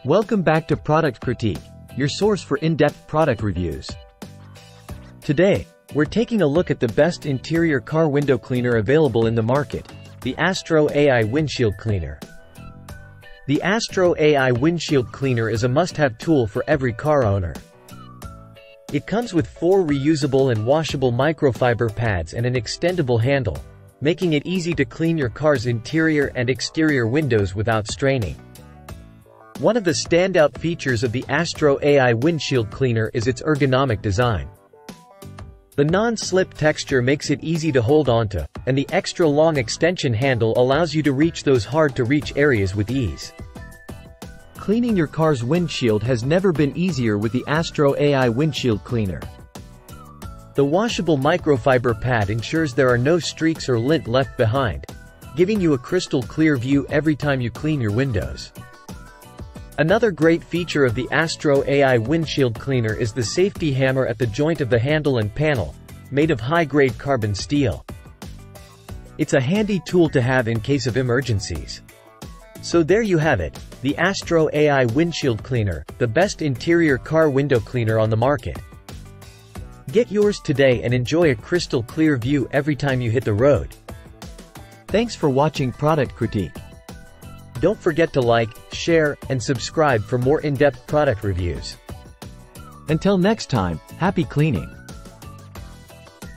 Welcome back to Product Critique, your source for in-depth product reviews. Today, we're taking a look at the best interior car window cleaner available in the market, the AstroAI Windshield Cleaner. The AstroAI Windshield Cleaner is a must-have tool for every car owner. It comes with 4 reusable and washable microfiber pads and an extendable handle, making it easy to clean your car's interior and exterior windows without straining. One of the standout features of the AstroAI Windshield Cleaner is its ergonomic design. The non-slip texture makes it easy to hold onto, and the extra long extension handle allows you to reach those hard-to-reach areas with ease. Cleaning your car's windshield has never been easier with the AstroAI Windshield Cleaner. The washable microfiber pad ensures there are no streaks or lint left behind, giving you a crystal clear view every time you clean your windows. Another great feature of the AstroAI Windshield Cleaner is the safety hammer at the joint of the handle and panel, made of high-grade carbon steel. It's a handy tool to have in case of emergencies. So there you have it, the AstroAI Windshield Cleaner, the best interior car window cleaner on the market. Get yours today and enjoy a crystal clear view every time you hit the road. Thanks for watching Product Critique. Don't forget to like, share, and subscribe for more in-depth product reviews. Until next time, happy cleaning!